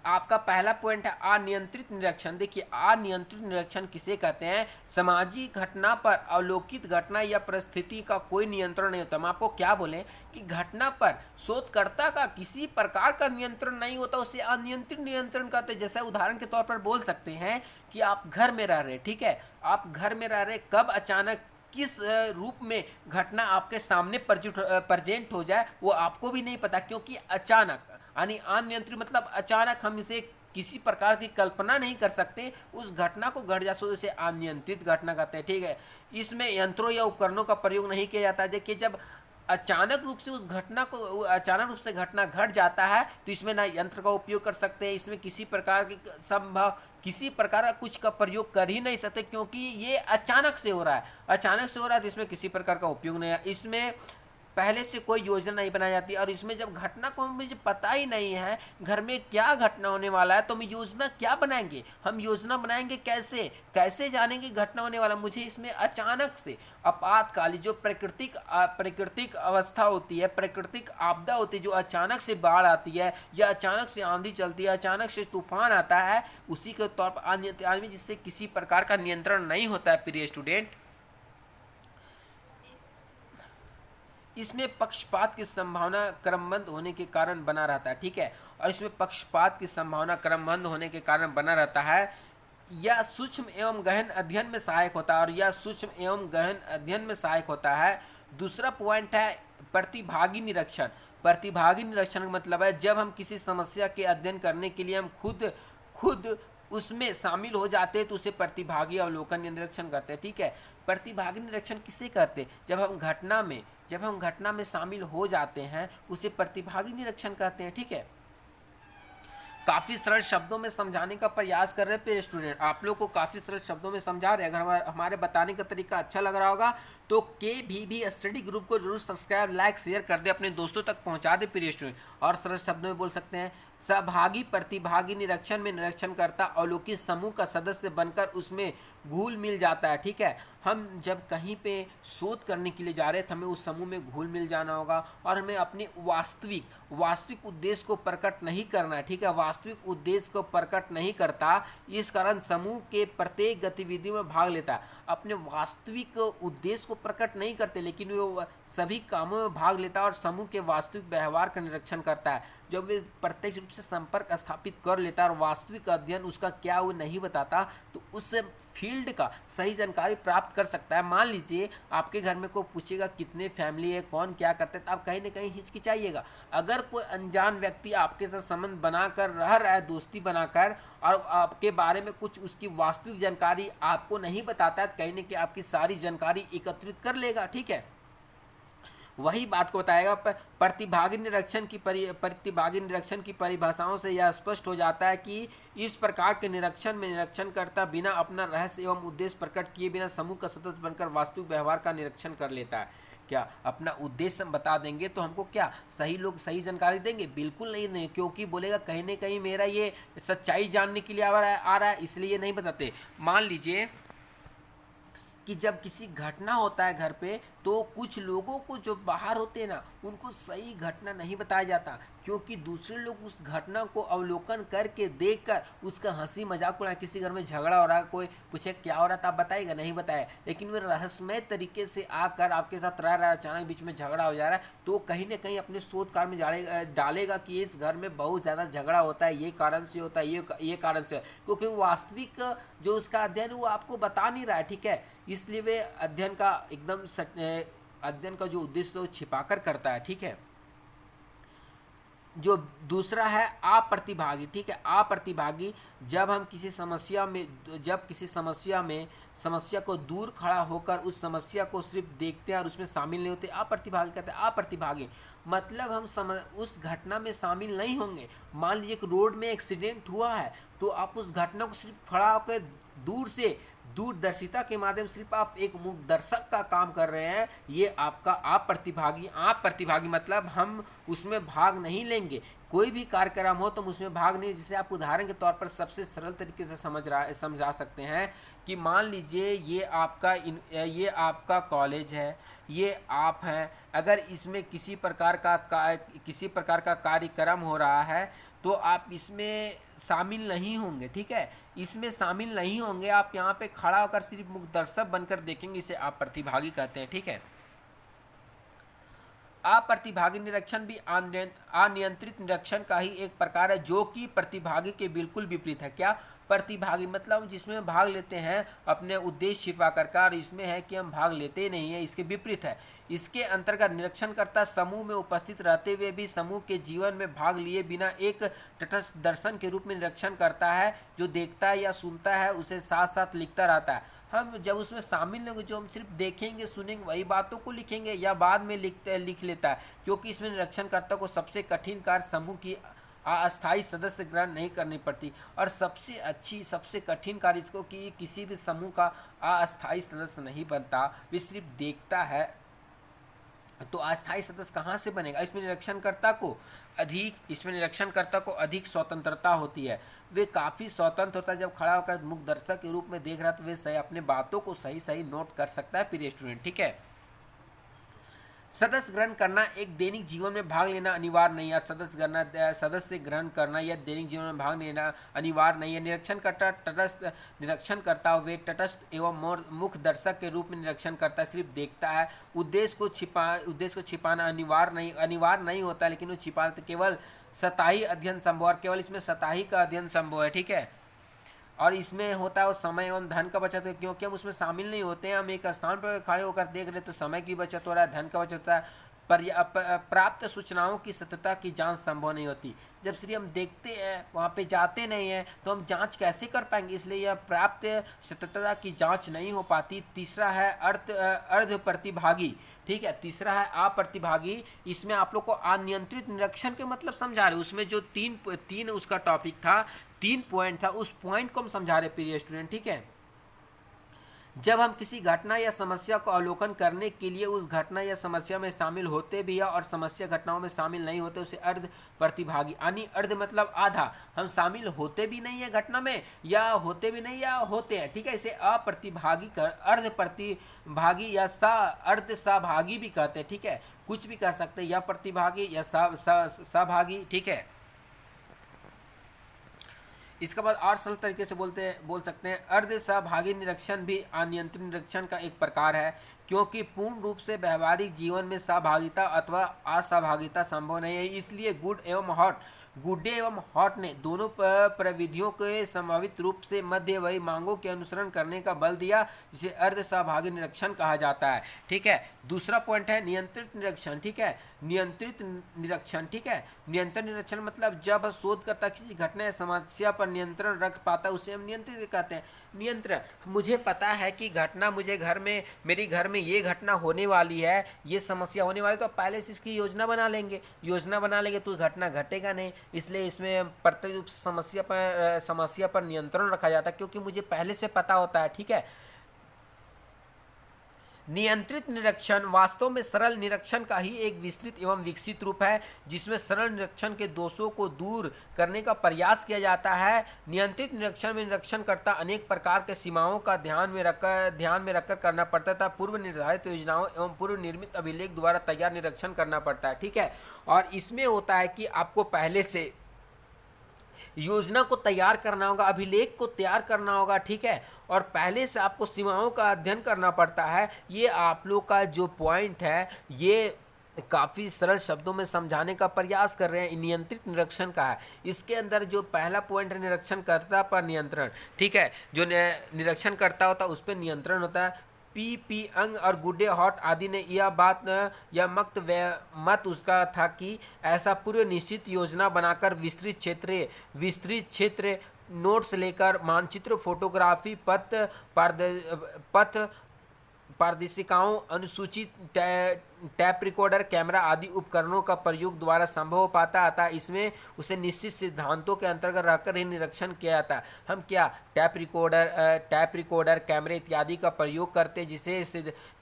आप आपका पहला पॉइंट है अनियंत्रित निरीक्षण। देखिए अनियंत्रित निरीक्षण किसे कहते हैं? सामाजिक घटना पर अवलोकित घटना या परिस्थिति का कोई नियंत्रण नहीं होता। हम आपको क्या बोले कि घटना पर शोधकर्ता का किसी प्रकार का नियंत्रण नहीं होता, उसे अनियंत्रित नियंत्रण कहते हैं। जैसे उदाहरण के तौर पर बोल सकते हैं कि आप घर में रह रहे, ठीक है, आप घर में रह रहे, कब अचानक किस रूप में घटना आपके सामने प्रजेंट हो जाए वो आपको भी नहीं पता, क्योंकि अचानक यानी अनियंत्रित मतलब अचानक हम इसे किसी प्रकार की कल्पना नहीं कर सकते, उस घटना को घट जाए उसे अनियंत्रित घटना कहते हैं। ठीक है, इसमें यंत्रों या उपकरणों का प्रयोग नहीं किया जाता है। देखिए जब अचानक रूप से उस घटना को अचानक रूप से घटना घट जाता है तो इसमें ना यंत्र का उपयोग कर सकते हैं, इसमें किसी प्रकार की संभव किसी प्रकार का कुछ का प्रयोग कर ही नहीं सकते, क्योंकि ये अचानक से हो रहा है, अचानक से हो रहा है तो इसमें किसी प्रकार का उपयोग नहीं है। इसमें पहले से कोई योजना नहीं बनाई जाती, और इसमें जब घटना को मुझे पता ही नहीं है घर में क्या घटना होने वाला है तो हम योजना क्या बनाएंगे, हम योजना बनाएंगे कैसे, कैसे जानेंगे घटना होने वाला। मुझे इसमें अचानक से आपातकालीन जो प्राकृतिक अवस्था होती है, प्राकृतिक आपदा होती है, जो अचानक से बाढ़ आती है या अचानक से आंधी चलती है, अचानक से तूफान आता है, उसी के तौर पर आदमी जिससे किसी प्रकार का नियंत्रण नहीं होता है। प्रिय स्टूडेंट, इसमें पक्षपात की संभावना क्रमबद्ध होने के कारण बना रहता है। ठीक है, और इसमें पक्षपात की संभावना क्रमबद्ध होने के कारण बना रहता है। यह सूक्ष्म एवं गहन अध्ययन में सहायक होता है, और यह सूक्ष्म एवं गहन अध्ययन में सहायक होता है। दूसरा पॉइंट है प्रतिभागी निरीक्षण। प्रतिभागी निरीक्षण का मतलब है जब हम किसी समस्या के अध्ययन करने के लिए हम खुद उसमें शामिल हो जाते हैं तो उसे प्रतिभागी अवलोकन निरीक्षण करते हैं। ठीक है, प्रतिभागी निरीक्षण किसे कहते हैं? जब हम घटना में शामिल हो जाते हैं उसे प्रतिभागी निरीक्षण कहते हैं। ठीक है, काफ़ी सरल शब्दों में समझाने का प्रयास कर रहे हैं स्टूडेंट, आप लोग को काफ़ी सरल शब्दों में समझा रहे हैं। अगर हमारे बताने का तरीका अच्छा लग रहा होगा तो KVV स्टडी ग्रुप को जरूर सब्सक्राइब, लाइक, शेयर कर दे, अपने दोस्तों तक पहुंचा दे प्रिय स्टूडेंट। और सरल शब्दों में बोल सकते हैं सहभागी प्रतिभागी निरीक्षण में निरीक्षणकर्ता अवलोकित समूह का सदस्य बनकर उसमें घुल मिल जाता है। ठीक है, हम जब कहीं पे शोध करने के लिए जा रहे हैं तो हमें उस समूह में घुल मिल जाना होगा, और हमें अपने वास्तविक उद्देश्य को प्रकट नहीं करना है। ठीक है, वास्तविक उद्देश्य को प्रकट नहीं करता, इस कारण समूह के प्रत्येक गतिविधि में भाग लेता है। अपने वास्तविक उद्देश्य को प्रकट नहीं करते लेकिन वो सभी कामों में भाग लेता है और समूह के वास्तविक व्यवहार का निरीक्षण करता है। जब वे प्रत्यक्ष रूप से संपर्क स्थापित कर लेता है और वास्तविक अध्ययन उसका क्या वो नहीं बताता तो उस फील्ड का सही जानकारी प्राप्त कर सकता है। मान लीजिए आपके घर में कोई पूछेगा कितने फैमिली है, कौन क्या करते हैं, तो आप कहीं ना कहीं हिचकिचाइएगा। अगर कोई अनजान व्यक्ति आपके साथ संबंध बनाकर रह रहा है, दोस्ती बनाकर, और आपके बारे में कुछ उसकी वास्तविक जानकारी आपको नहीं बताता है, तो कहीं ना कहीं आपकी सारी जानकारी एकत्रित कर लेगा। ठीक है, वही बात को बताएगा। प्रतिभागी निरीक्षण की परिभाषाओं से यह स्पष्ट हो जाता है कि इस प्रकार के निरीक्षण में निरीक्षणकर्ता बिना अपना रहस्य एवं उद्देश्य प्रकट किए बिना समूह का सदस्य बनकर वास्तविक व्यवहार का निरीक्षण कर लेता है। क्या अपना उद्देश्य हम बता देंगे तो हमको क्या सही लोग सही जानकारी देंगे? बिल्कुल नहीं देंगे, क्योंकि बोलेगा कहीं ना कहीं मेरा ये सच्चाई जानने के लिए आ रहा है, इसलिए नहीं बताते। मान लीजिए कि जब किसी घटना होता है घर पे तो कुछ लोगों को जो बाहर होते हैं ना उनको सही घटना नहीं बताया जाता, क्योंकि दूसरे लोग उस घटना को अवलोकन करके देखकर उसका हंसी मजाक उड़ाए। किसी घर में झगड़ा हो रहा है, कोई पूछे क्या हो रहा था, आप बताएगा? नहीं बताया, लेकिन वो रहस्यमय तरीके से आकर आपके साथ रह रहा है, अचानक बीच में झगड़ा हो जा रहा है तो कहीं ना कहीं अपने शोध कार्य में डालेगा कि इस घर में बहुत ज़्यादा झगड़ा होता है, ये कारण से होता है, ये कारण से, क्योंकि वास्तविक जो उसका अध्ययन वो आपको बता नहीं रहा है। ठीक है, इसलिए वे अध्ययन का जो उद्देश्य वो छिपाकर करता है। ठीक है, जो दूसरा है अप्रतिभागी। ठीक है, अप्रतिभागी जब किसी समस्या को दूर खड़ा होकर उस समस्या को सिर्फ देखते हैं और उसमें शामिल नहीं होते, अप्रतिभागी कहते हैं। अप्रतिभागी मतलब हम उस घटना में शामिल नहीं होंगे। मान लीजिए एक रोड में एक्सीडेंट हुआ है तो आप उस घटना को सिर्फ खड़ा होकर दूरदर्शिता के माध्यम से सिर्फ आप एक मूक दर्शक का काम कर रहे हैं, ये आपका अप्रतिभागी मतलब हम उसमें भाग नहीं लेंगे। कोई भी कार्यक्रम हो तो हम उसमें भाग नहीं। जैसे आप उदाहरण के तौर पर सबसे सरल तरीके से समझा सकते हैं कि मान लीजिए ये आपका कॉलेज है, ये आप हैं, अगर इसमें किसी प्रकार का कार्यक्रम हो रहा है तो आप इसमें शामिल नहीं होंगे, ठीक है, इसमें शामिल नहीं होंगे। आप यहाँ पे खड़ा होकर सिर्फ मुख्य दर्शक बनकर देखेंगे, इसे आप प्रतिभागी कहते हैं, ठीक है। अप्रतिभागी निरीक्षण भी अनियंत्रित निरीक्षण का ही एक प्रकार है, जो कि प्रतिभागी के बिल्कुल विपरीत है। क्या? प्रतिभागी मतलब जिसमें भाग लेते हैं अपने उद्देश्य छिपा कर, और इसमें है कि हम भाग लेते ही नहीं है, इसके विपरीत है। इसके अंतर्गत निरीक्षणकर्ता समूह में उपस्थित रहते हुए भी समूह के जीवन में भाग लिए बिना एक तटस्थ दर्शन के रूप में निरीक्षण करता है। जो देखता है या सुनता है उसे साथ साथ लिखता रहता है। हम जब उसमें शामिल नहीं होंगे, जो हम सिर्फ देखेंगे सुनेंगे वही बातों को लिखेंगे या बाद में लिख लेता है, क्योंकि इसमें निरीक्षणकर्ता को सबसे कठिन कार्य समूह की अस्थायी सदस्य ग्रहण नहीं करनी पड़ती, और सबसे कठिन कार्य इसको कि किसी भी समूह का अस्थायी सदस्य नहीं बनता, वे सिर्फ देखता है। तो अस्थायी सदस्य कहाँ से बनेगा? इसमें निरीक्षणकर्ता को अधिक स्वतंत्रता होती है। वे काफ़ी स्वतंत्र होता है। जब खड़ा होकर मुख्य दर्शक के रूप में देख रहा है तो वे सही अपने बातों को सही सही नोट कर सकता है प्रिय स्टूडेंट, ठीक है। सदस्य ग्रहण करना एक दैनिक जीवन में भाग लेना अनिवार्य नहीं है, और सदस्य ग्रहण करना या दैनिक जीवन में भाग लेना अनिवार्य नहीं है। निरीक्षण करता वे तटस्थ एवं मुख्य दर्शक के रूप में निरीक्षण करता है, सिर्फ देखता है। उद्देश्य को छिपाना अनिवार्य नहीं होता, लेकिन वो छिपाना तो केवल सतही अध्ययन संभव, और केवल इसमें सतही का अध्ययन संभव है, ठीक है। और इसमें होता है वो समय एवं धन का बचत है, क्योंकि हम उसमें शामिल नहीं होते हैं। हम एक स्थान पर खड़े होकर देख रहे तो समय की बचत हो रहा है, धन का बचत होता है, पर प्राप्त सूचनाओं की सत्यता की जांच संभव नहीं होती। जब सिर्फ हम देखते हैं, वहाँ पे जाते नहीं हैं, तो हम जांच कैसे कर पाएंगे? इसलिए यह प्राप्त सत्यता की जांच नहीं हो पाती। तीसरा है अर्ध प्रतिभागी, ठीक है। तीसरा है अप्रतिभागी। इसमें आप लोग को अनियंत्रित निरीक्षण के मतलब समझा रहे, उसमें जो तीन उसका टॉपिक था, 3 पॉइंट था, उस पॉइंट को हम समझा रहे प्रिय स्टूडेंट, ठीक है। जब हम किसी घटना या समस्या को अवलोकन करने के लिए उस घटना या समस्या में शामिल होते भी है और समस्या घटनाओं में शामिल नहीं होते, उसे अर्ध प्रतिभागी। यानी अर्ध मतलब आधा, हम शामिल होते भी नहीं है घटना में, या होते भी नहीं या होते हैं, ठीक है। इसे अप्रतिभागी अर्ध प्रतिभागी या अर्ध सहभागी भी कहते हैं, ठीक है। कुछ भी कह सकते हैं, या प्रतिभागी या सहभागी, ठीक है। इसके बाद और सरल तरीके से बोल सकते हैं, अर्ध सहभागी निरीक्षण भी अनियंत्रित निरीक्षण का एक प्रकार है, क्योंकि पूर्ण रूप से व्यवहारिक जीवन में सहभागिता अथवा असहभागिता संभव नहीं है। इसलिए गुड्डे एवं हॉट ने दोनों प्रविधियों के संभावित रूप से मध्यवर्ती मांगों के अनुसरण करने का बल दिया, जिसे अर्ध सहभागी निरीक्षण कहा जाता है, ठीक है। दूसरा पॉइंट है नियंत्रित निरीक्षण, ठीक है। नियंत्रित निरीक्षण, ठीक है। नियंत्रण निरीक्षण मतलब जब शोधकर्ता किसी घटना या समस्या पर नियंत्रण रख पाता है, उसे हम नियंत्रित कहते हैं। नियंत्रण, मुझे पता है कि घटना मेरे घर में ये घटना होने वाली है, ये समस्या होने वाली है, तो पहले से इसकी योजना बना लेंगे तो घटना घटेगा नहीं। इसलिए इसमें प्रत्येक रूप से समस्या पर नियंत्रण रखा जाता है, क्योंकि मुझे पहले से पता होता है, ठीक है। नियंत्रित निरीक्षण वास्तव में सरल निरीक्षण का ही एक विस्तृत एवं विकसित रूप है, जिसमें सरल निरीक्षण के दोषों को दूर करने का प्रयास किया जाता है। नियंत्रित निरीक्षण में निरीक्षणकर्ता अनेक प्रकार के सीमाओं का ध्यान में रखकर करना पड़ता था। पूर्व निर्धारित योजनाओं एवं पूर्व निर्मित अभिलेख द्वारा तैयार निरीक्षण करना पड़ता है, ठीक है। और इसमें होता है कि आपको पहले से योजना को तैयार करना होगा, अभिलेख को तैयार करना होगा, ठीक है। और पहले से आपको सीमाओं का अध्ययन करना पड़ता है। ये आप लोग का जो पॉइंट है, ये काफ़ी सरल शब्दों में समझाने का प्रयास कर रहे हैं, नियंत्रित निरीक्षण का है। इसके अंदर जो पहला पॉइंट है निरीक्षणकर्ता पर नियंत्रण, ठीक है। जो निरीक्षण करता होता है उस पर नियंत्रण होता है। पी अंग और गुड्डे हॉट आदि ने यह मत उसका था कि ऐसा पूर्व निश्चित योजना बनाकर विस्तृत क्षेत्र नोट्स लेकर मानचित्र, फोटोग्राफी, पथ पारदर्शिकाओं, अनुसूचित टैप रिकॉर्डर, कैमरा आदि उपकरणों का प्रयोग द्वारा संभव हो पाता अतः इसमें उसे निश्चित सिद्धांतों के अंतर्गत रहकर ही निरीक्षण किया जाता है। हम क्या टैप रिकॉर्डर, कैमरे इत्यादि का प्रयोग करते हैं,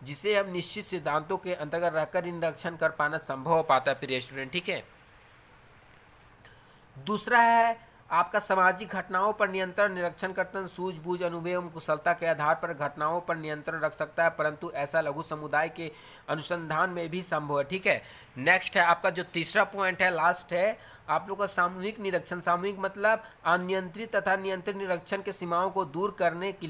जिसे हम निश्चित सिद्धांतों के अंतर्गत रहकर ही निरीक्षण कर पाना संभव हो पाता है प्रिय स्टूडेंट, ठीक है। दूसरा है आपका सामाजिक घटनाओं पर नियंत्रण। निरीक्षणकर्ता सूझबूझ, अनुभव एवं कुशलता के आधार पर घटनाओं पर नियंत्रण रख सकता है, परंतु ऐसा लघु समुदाय के अनुसंधान में भी संभव है, ठीक है। नेक्स्ट है आपका जो तीसरा पॉइंट है, लास्ट है, आप लोग का सामूहिक निरीक्षण, सामूहिक मतलब अनियंत्रित तथा नियंत्रित निरीक्षण के सीमाओं को दूर करने के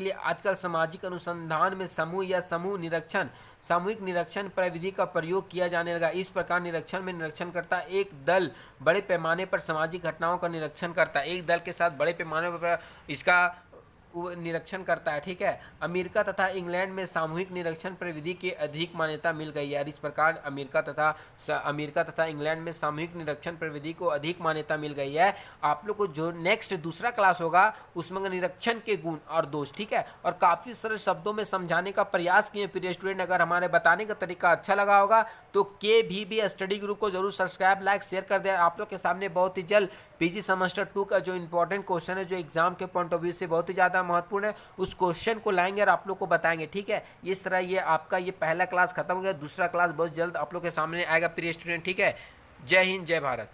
लिए आजकल सामाजिक अनुसंधान में समूह या समूह निरीक्षण, सामूहिक निरीक्षण प्रविधि का प्रयोग किया जाने लगा। इस प्रकार निरीक्षण में निरीक्षणकर्ता एक दल बड़े पैमाने पर सामाजिक घटनाओं का निरीक्षण करता है, एक दल के साथ बड़े पैमाने पर इसका निरीक्षण करता है। ठीक है, अमेरिका तथा इंग्लैंड में सामूहिक निरीक्षण प्रविधि की अधिक मान्यता मिल गई है। इस प्रकार अमेरिका तथा इंग्लैंड में सामूहिक निरीक्षण प्रविधि को अधिक मान्यता मिल गई है। आप लोग को जो नेक्स्ट दूसरा क्लास होगा उसमें निरीक्षण के गुण और दोष, ठीक है, और काफी सरल शब्दों में समझाने का प्रयास किए। प्रिय स्टूडेंट, अगर हमारे बताने का तरीका अच्छा लगा होगा तो KVB स्टडी ग्रुप को जरूर सब्सक्राइब, लाइक, शेयर कर दें। आप लोग के सामने बहुत ही जल्द PG सेमेस्टर 2 का जो इंपॉर्टेंट क्वेश्चन है, जो एग्जाम के पॉइंट ऑफ व्यू से बहुत ही ज्यादा महत्वपूर्ण है, उस क्वेश्चन को लाएंगे और आप लोग को बताएंगे। ठीक है, इस तरह ये आपका ये पहला क्लास खत्म हो गया, दूसरा क्लास बहुत जल्द आप लोग के सामने आएगा प्रिय स्टूडेंट। ठीक है, जय हिंद, जय भारत।